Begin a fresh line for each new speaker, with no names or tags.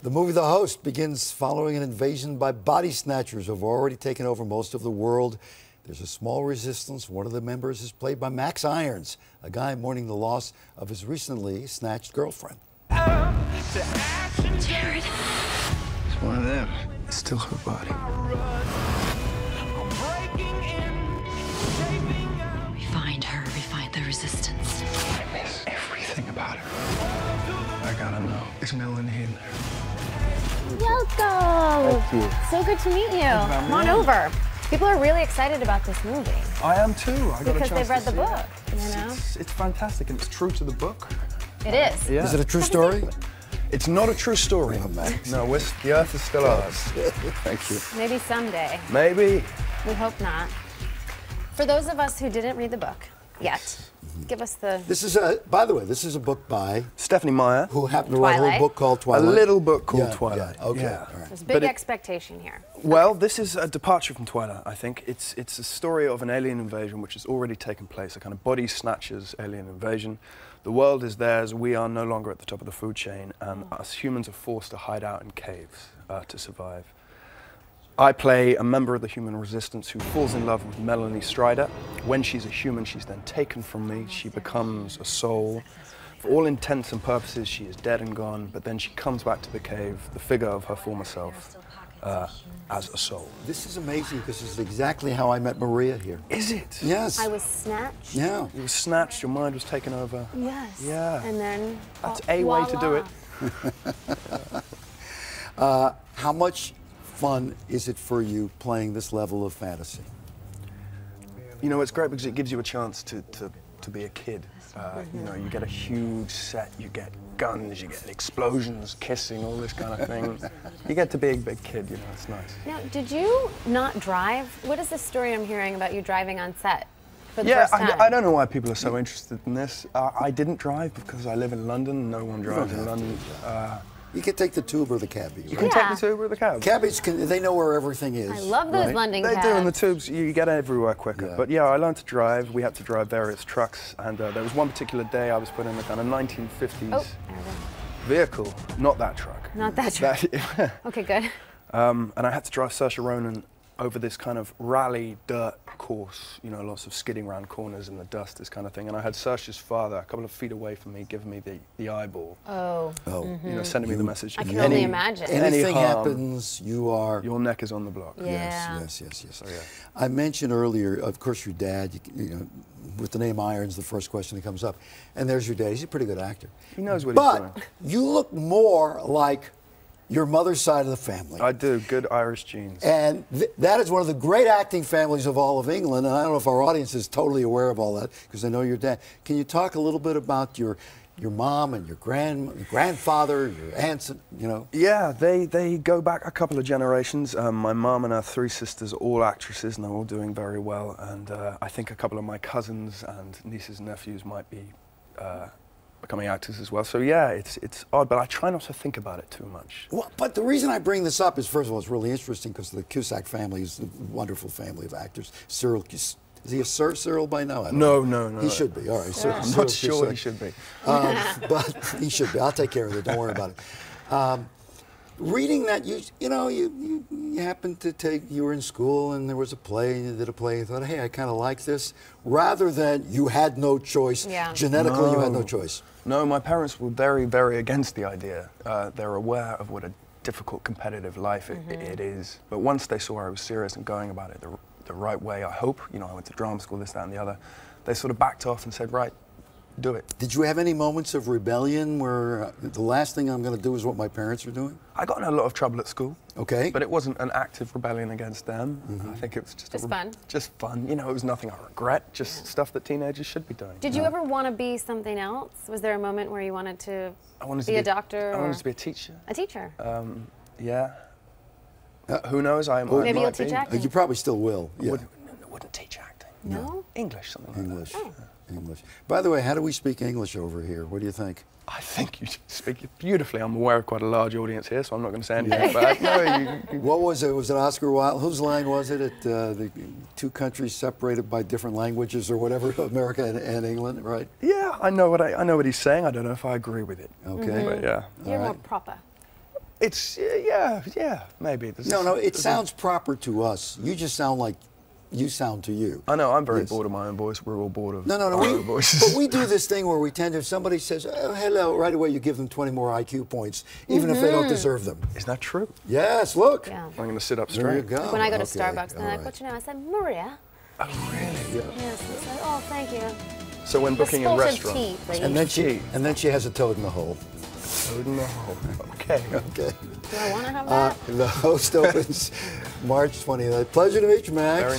The movie The Host begins following an invasion by body snatchers who have already taken over most of the world. There's a small resistance. One of the members is played by Max Irons, a guy mourning the loss of his recently snatched girlfriend.
Jared.
It's one of them. It's still her body.
We find her, we find the resistance.
I miss everything about her. I gotta know. Is Melanie in there?
Welcome!
Thank you.
So good to meet you. Come on over. People are really excited about this movie.
I am too. I got
Because
a chance
they've read
to
the
see
book,
it.
you know?
It's fantastic and it's true to the book.
It is.
Yeah.
Is it a true story?
It's not a true story.
Oh, Max.
No, the Earth is still ours. Thank you.
Maybe someday.
Maybe.
We hope not. For those of us who didn't read the book yet, give us the...
This is by the way, this is a book by
Stephenie Meyer.
who happened to write a
Twilight.
little book called
A
Twilight.
little book called
Yeah,
Twilight.
yeah, okay,
Yeah.
all right.
There's
But
big
it-
expectation here.
Well, this is a departure from Twilight, I think. It's a story of an alien invasion which has already taken place, a kind of body snatchers alien invasion. The world is theirs, we are no longer at the top of the food chain, and us humans are forced to hide out in caves to survive. I play a member of the human resistance who falls in love with Melanie Strider. When she's a human, she's then taken from me. She becomes a soul. For all intents and purposes, she is dead and gone, but then she comes back to the cave, the figure of her former self, as a soul.
This is amazing because this is exactly how I met Maria here.
Is it?
Yes.
I was snatched.
Yeah.
You were snatched, your mind was taken over.
Yes.
Yeah.
And then...
That's a way to do it.
How much fun is it for you playing this level of fantasy?
You know, it's great because it gives you a chance to be a kid. You know, you get a huge set, you get guns, you get explosions, kissing, all this kind of thing. You get to be a big kid, you know, it's nice.
Now, did you not drive? What is this story I'm hearing about you driving on set for the
Yeah,
first time?
I don't know why people are so interested in this. I didn't drive because I live in London. No one drives in London.
You can take the tube or the cabbie.
You can
Yeah.
take the tube or the cab.
Cabbies, they know where everything is.
I love those
right?
London
They
cabs.
do, and the tubes, you get everywhere quicker.
Yeah.
But yeah, I learned to drive. We had to drive various trucks, and there was one particular day I was put in a kind of 1950s
Oh, there we go.
vehicle, not that truck.
Not that truck. Okay, good.
And I had to drive Saoirse Ronan over this kind of rally dirt course, you know, lots of skidding around corners in the dust, this kind of thing. And I had Saoirse's father a couple of feet away from me giving me the eyeball,
Oh,
you know, sending me the message.
I can only imagine.
Anything
harm,
happens, you are...
your neck is on the block.
Yeah.
Yes.
So, yeah.
I mentioned earlier, of course, your dad, you know, with the name Irons, the first question that comes up. And there's your dad. He's a pretty good actor.
He knows what he's doing.
But you look more like your mother's side of the family.
I do, good Irish genes.
And that is one of the great acting families of all of England. And I don't know if our audience is totally aware of all that because they know your dad. Can you talk a little bit about your mom and your grandfather, your aunts, you know?
Yeah, they go back a couple of generations. My mum and her three sisters are all actresses and they're all doing very well. And I think a couple of my cousins and nieces and nephews might be becoming actors as well. So yeah, it's odd, but I try not to think about it too much.
Well, but the reason I bring this up is, first of all, it's really interesting because the Cusack family is a wonderful family of actors. Cyril, is he a Sir Cyril by now? I don't know.
No.
He should be. All right.
I'm not sure he should be.
But he should be. I'll take care of it. Don't worry about it. Reading that, you happened to you were in school and there was a play and you did a play and you thought, hey, I kind of like this, rather than you had no choice.
Yeah.
Genetically, you had no choice.
No, my parents were very, very against the idea. They're aware of what a difficult competitive life it is. But once they saw I was serious and going about it the right way, I hope, you know, I went to drama school, this, that, and the other, they sort of backed off and said, right, do it.
Did you have any moments of rebellion where the last thing I'm going to do is what my parents are doing?
I got in a lot of trouble at school.
Okay.
But it wasn't an active rebellion against them. I think it was just
fun.
Just fun. You know, it was nothing I regret, just stuff that teenagers should be doing.
Did you ever want to be something else? Was there a moment where you wanted to be a doctor?
I
or
wanted to be a teacher.
a teacher?
Yeah. Who knows?
Maybe you'll teach acting.
You probably still will.
I
Yeah.
wouldn't teach acting.
No?
English, something like
English.
that.
English. By the way, how do we speak English over here? What do you think?
I think you speak it beautifully. I'm aware of quite a large audience here, so I'm not going to say anything bad. No,
What was it? Was it Oscar Wilde? Whose line was it? At the two countries separated by different languages or whatever, America and England, right?
yeah, I know what he's saying. I don't know if I agree with it.
Okay.
But yeah.
You're
All
more
right.
proper.
It's yeah, maybe.
No, it sounds proper to us. You just sound like you sound to you.
I know, I'm very
Yes.
bored of my own voice. We're all bored of
No,
our own voices.
but we do this thing where we tend to, if somebody says, oh, hello, right away you give them 20 more IQ points, even if they don't deserve them.
Is that true?
Yes, look.
Yeah.
I'm going to sit up
There you
straight.
go.
When I go to
Okay,
Starbucks, they're
all
like,
right.
"What's your name?" I said, "Maria."
Oh, really?
Yes. I said, "Oh, thank you."
So when booking in
Spalted
restaurants.
tea, please.
And then she has a toad in the hole.
Toad in the hole. Okay.
Okay.
Do I want to have that?
The host opens March 29th. Pleasure to meet you, Max.
Very